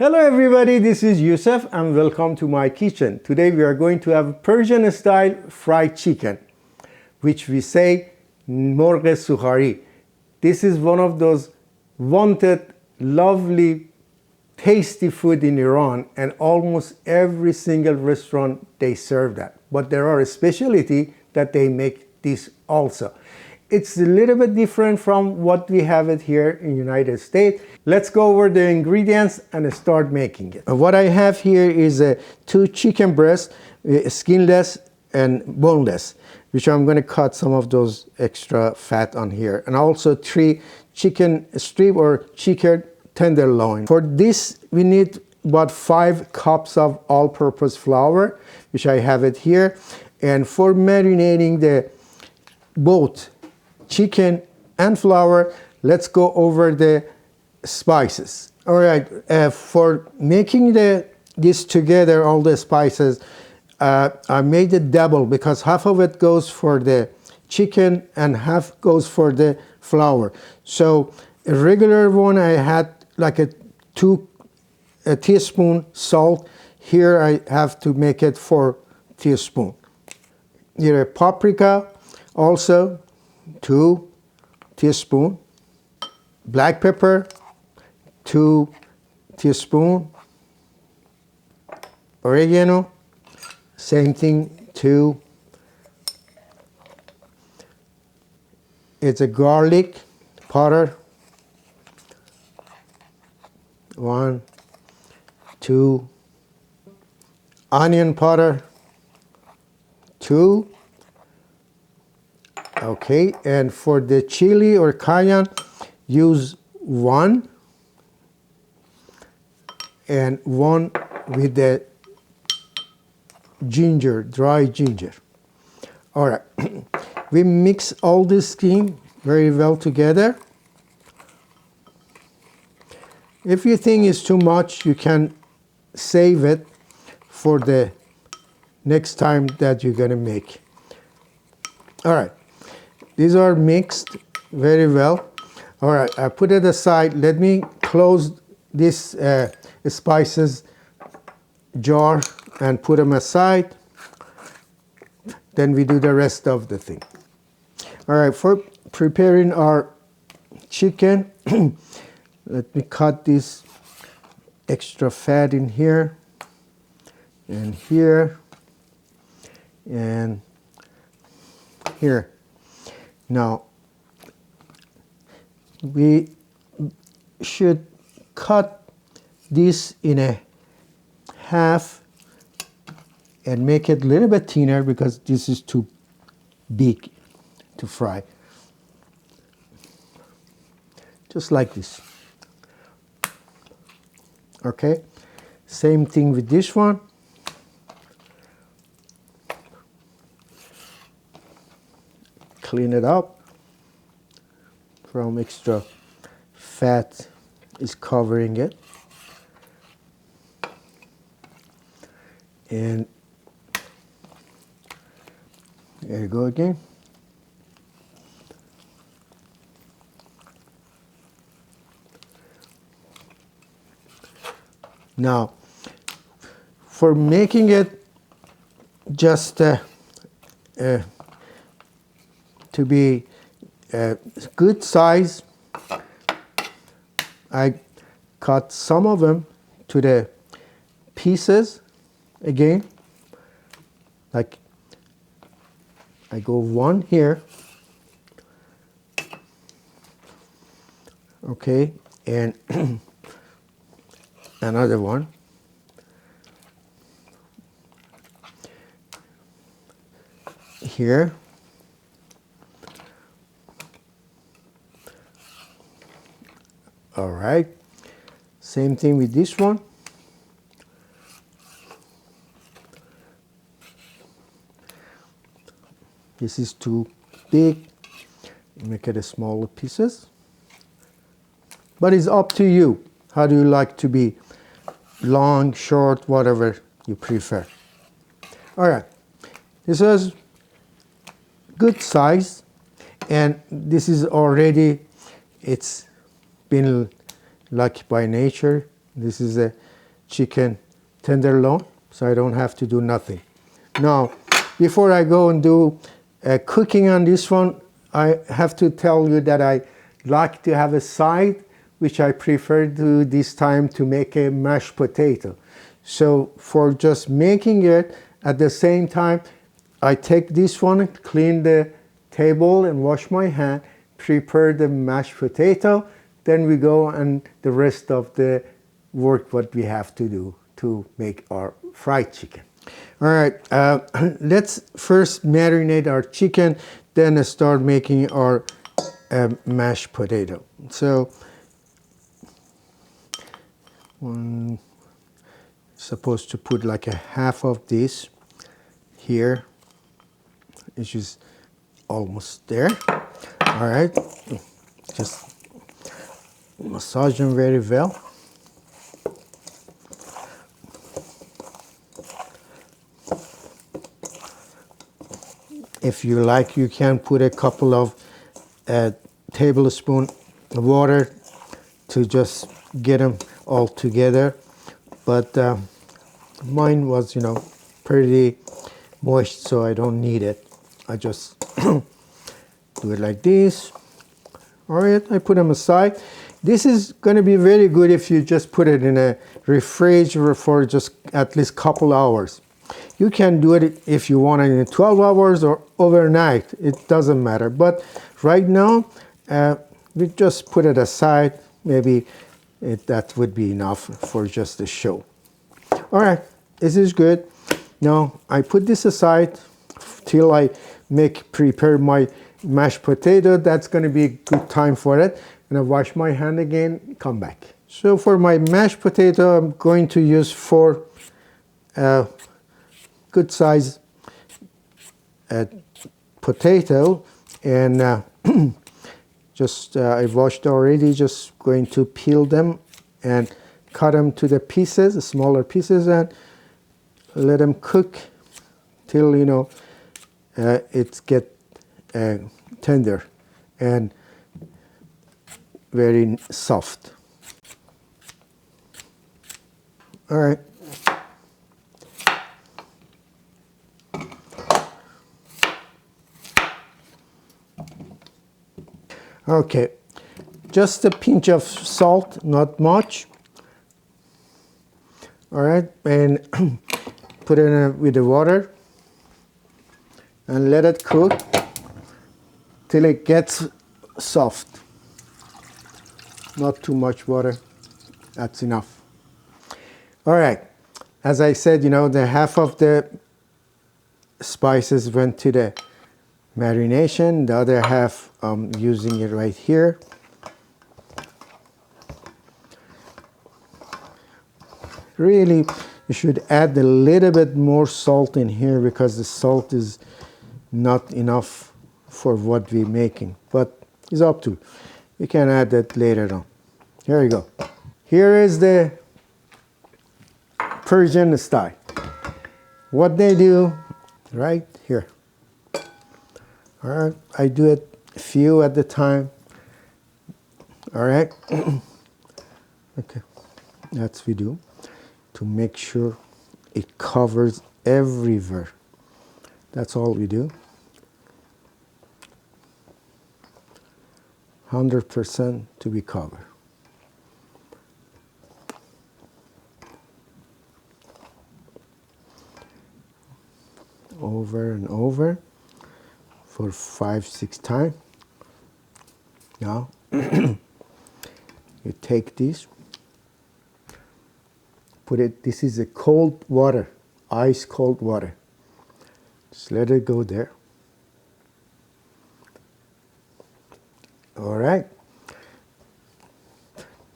Hello everybody, this is Yousef and welcome to my kitchen. Today we are going to have Persian style fried chicken, which we say Morghe Sokhari. This is one of those wanted, lovely, tasty food in Iran, and almost every single restaurant they serve that. But there are a specialty that they make this also. It's a little bit different from what we have it here in United States. Let's go over the ingredients and start making it. What I have here is 2 chicken breasts, skinless and boneless, which I'm going to cut some of those extra fat on here. And also 3 chicken strip or chicken tenderloin. For this, we need about 5 cups of all-purpose flour, which I have it here. And for marinating the both chicken and flour, let's go over the spices. All right, for making this together, all the spices, I made it double because half of it goes for the chicken and half goes for the flour. So a regular one, I had like a teaspoon salt. Here I have to make it 4 teaspoons. Here paprika, also 2 teaspoons. Black pepper, 2 teaspoons. Oregano, same thing, 2. It's a garlic powder, 1, 2. Onion powder, 2. Okay, and for the chili or cayenne, use 1 and 1 with the ginger, dry ginger. All right, we mix all this thing very well together. If you think it's too much, you can save it for the next time that you're gonna make. All right. These are mixed very well. All right, I put it aside. Let me close this spices jar and put them aside. Then we do the rest of the thing. All right, for preparing our chicken, let me cut this extra fat in here and here and here. Now, we should cut this in a half and make it a little bit thinner because this is too big to fry. Just like this. Okay, same thing with this one. Clean it up from extra fat is covering it. And there you go again. Now, for making it just to be a good size, I cut some of them to the pieces again. Like I go 1 here, okay, and another one. Here. All right, same thing with this one. This is too big, make it a smaller pieces. But it's up to you. How do you like to be? Long, short, whatever you prefer. All right, this is good size, and this is already, it's been lucky by nature This is a chicken tenderloin, so I don't have to do nothing. Now, before I go and do cooking on this one, I have to tell you that I like to have a side, which I prefer to this time to make a mashed potato. So for just making it, at the same time, I take this one, clean the table and wash my hand, prepare the mashed potato, then we go and the rest of the work what we have to do to make our fried chicken. All right, let's first marinate our chicken, then start making our mashed potato. So, supposed to put like a half of this here, which is almost there. All right, just massage them very well. If you like, you can put a couple of tablespoon of water to just get them all together. But mine was, pretty moist, so I don't need it. I just do it like this. All right, I put them aside. This is going to be very good if you just put it in a refrigerator for just at least couple hours. You can do it if you want it in 12 hours or overnight. It doesn't matter. But right now, we just put it aside. Maybe that would be enough for just the show. All right, this is good. Now, I put this aside till I prepare my mashed potato. That's going to be a good time for it. And I wash my hand again, come back. So for my mashed potato, I'm going to use 4 good size potato, and just I washed already. Just going to peel them and cut them to the pieces, smaller pieces, and let them cook till it get tender and very soft. All right. Okay, just a pinch of salt, not much. All right, and put it in with the water and let it cook till it gets soft. Not too much water, that's enough. All right, as I said, the half of the spices went to the marination, the other half I'm using it right here. Really, you should add a little bit more salt in here because the salt is not enough for what we're making, but it's up to you. You can add that later on. Here you go. Here is the Persian style. What they do right here. All right, I do it a few at the time. All right, okay, that's what we do to make sure it covers everywhere. That's all we do. 100% to be covered. Over and over for 5-6 times. Now you take this, put it, this is a cold water, ice cold water. Just let it go there. All right.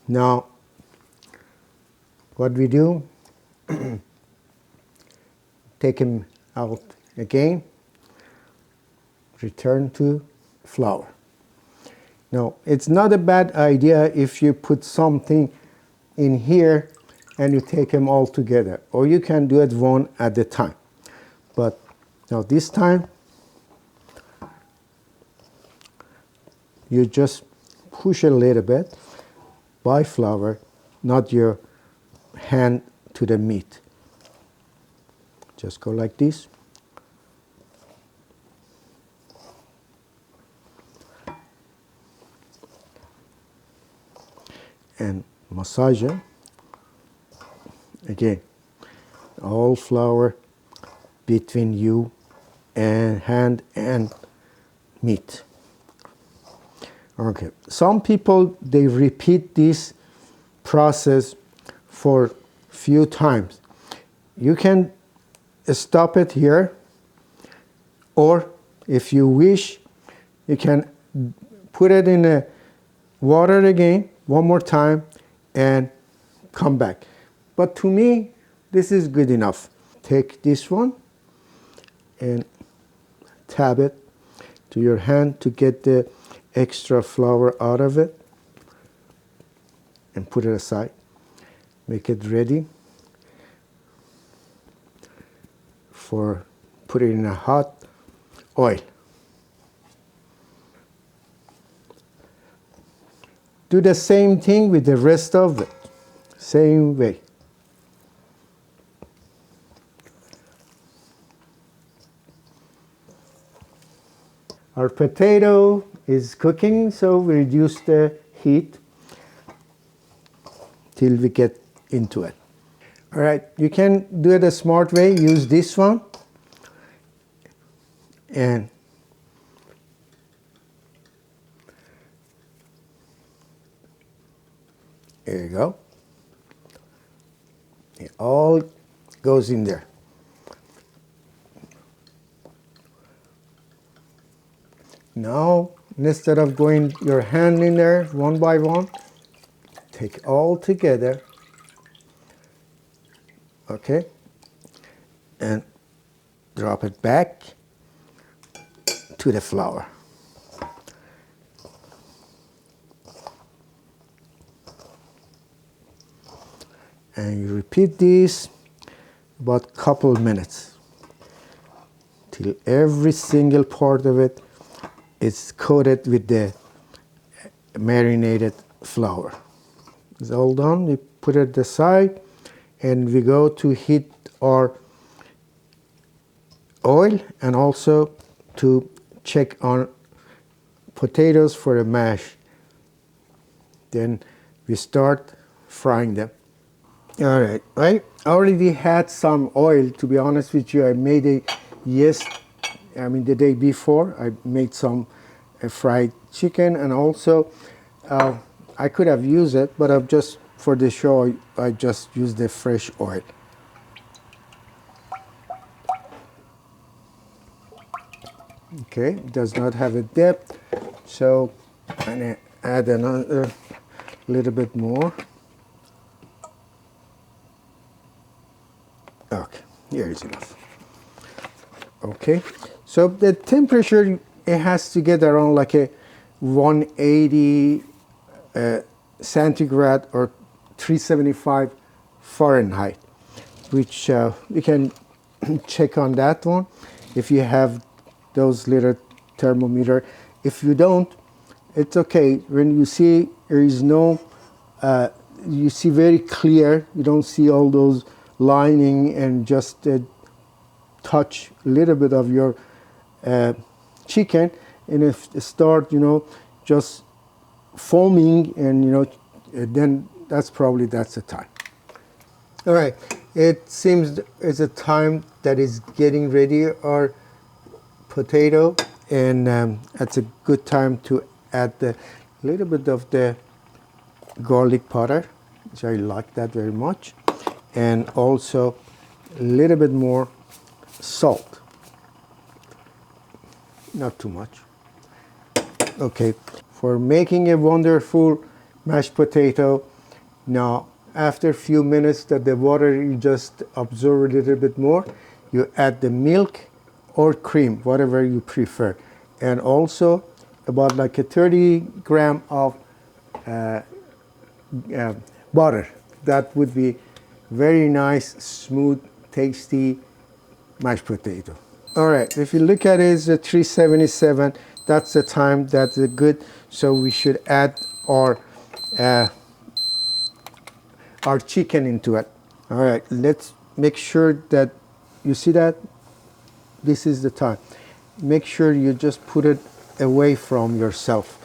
Now what we do, take him out again, return to flour. Now, it's not a bad idea if you put something in here and you take them all together, or you can do it one at a time. But now this time, you just push a little bit by flour, not your hand to the meat. Just go like this. And massage it. Again, all flour between you and hand and meat. Okay, some people, they repeat this process for few times. You can stop it here, or if you wish, you can put it in a water again one more time and come back. But to me, this is good enough. Take this one and tap it to your hand to get the extra flour out of it and put it aside. Make it ready for putting in a hot oil. Do the same thing with the rest of it, same way. Our potato is cooking, so we reduce the heat till we get into it. All right, you can do it a smart way. Use this one and there you go. It all goes in there. Now, instead of going your hand in there one by one, take it all together, okay, and drop it back to the flour. And you repeat this about a couple of minutes till every single part of it is coated with the marinated flour. It's all done. We put it aside and we go to heat our oil and also to check on potatoes for a mash. Then we start frying them. All right, I already had some oil, to be honest with you. I made the day before, I made some fried chicken, and also I could have used it, but I've just, for the show, I just used the fresh oil. Okay, it does not have a depth, so I'm gonna add another little bit more. Okay, here is enough. Okay, so the temperature, it has to get around like a 180 centigrade or 375 Fahrenheit, which you can check on that one if you have those little thermometer. If you don't, it's okay. When you see there is no, you see very clear, you don't see all those lining, and just touch a little bit of your chicken, and if it start, just foaming, and then that's the time. All right, it seems it's a time that is getting ready our potato, and that's a good time to add a little bit of the garlic powder, which I like that very much, and also a little bit more salt, not too much. Okay, for making a wonderful mashed potato, now after a few minutes that the water, you just absorb a little bit more, you add the milk or cream, whatever you prefer, and also about like a 30 gram of butter. That would be very nice, smooth, tasty mashed potato. All right, if you look at it, it's a 377. That's the time that's good. So we should add our our chicken into it. All right, let's make sure that you see that this is the time. Make sure you just put it away from yourself.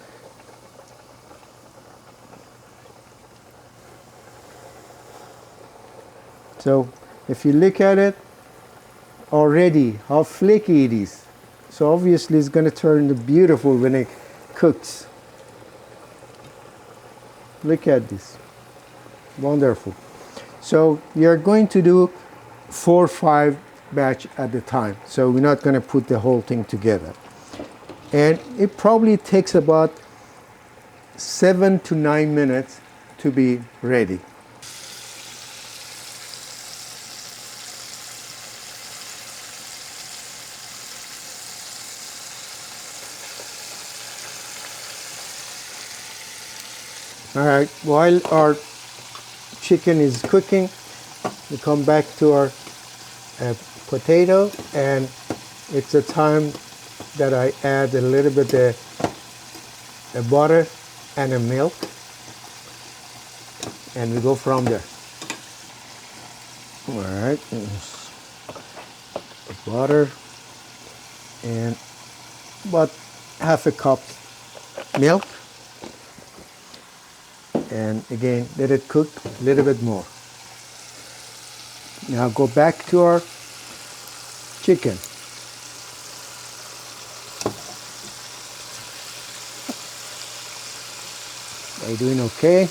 So if you look at it already, how flaky it is. So obviously it's going to turn beautiful when it cooks. Look at this. Wonderful. So we are going to do 4 or 5 batch at a time. So we're not going to put the whole thing together. And it probably takes about 7 to 9 minutes to be ready. All right, while our chicken is cooking, we come back to our potato, and it's a time that I add a little bit of butter and a milk, and we go from there. All right, butter and about half a cup milk. And again, let it cook a little bit more. Now go back to our chicken. Are you doing okay?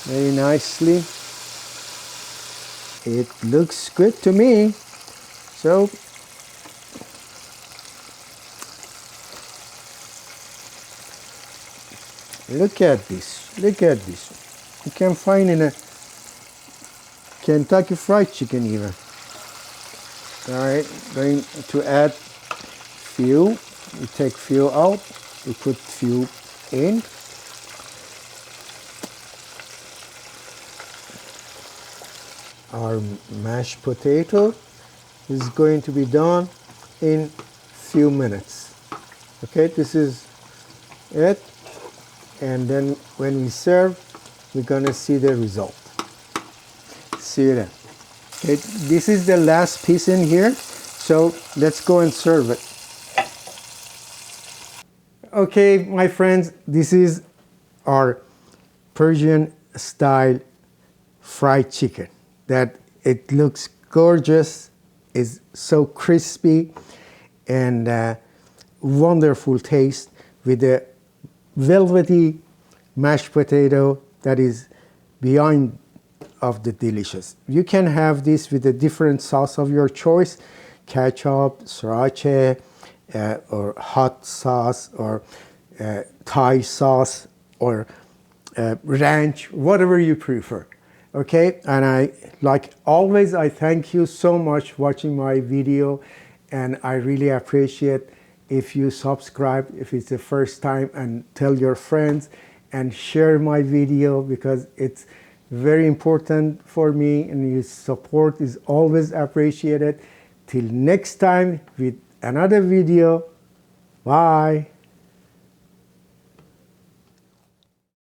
Very nicely. It looks good to me. So look at this. Look at this. You can find in a Kentucky Fried Chicken even. All right, going to add few. We take few out. We put few in. Our mashed potato is going to be done in few minutes. Okay, this is it. And then when we serve, we're gonna see the result. See you then. Okay, this is the last piece in here, so let's go and serve it. Okay, my friends, this is our Persian style fried chicken. That it looks gorgeous, is so crispy, and wonderful taste with the velvety mashed potato that is beyond of the delicious. You can have this with a different sauce of your choice, ketchup, sriracha, or hot sauce, or Thai sauce, or ranch, whatever you prefer. Okay, and like always, I thank you so much for watching my video, and I really appreciate if you subscribe if it's the first time, and tell your friends and share my video, because it's very important for me, and your support is always appreciated. Till next time with another video. Bye.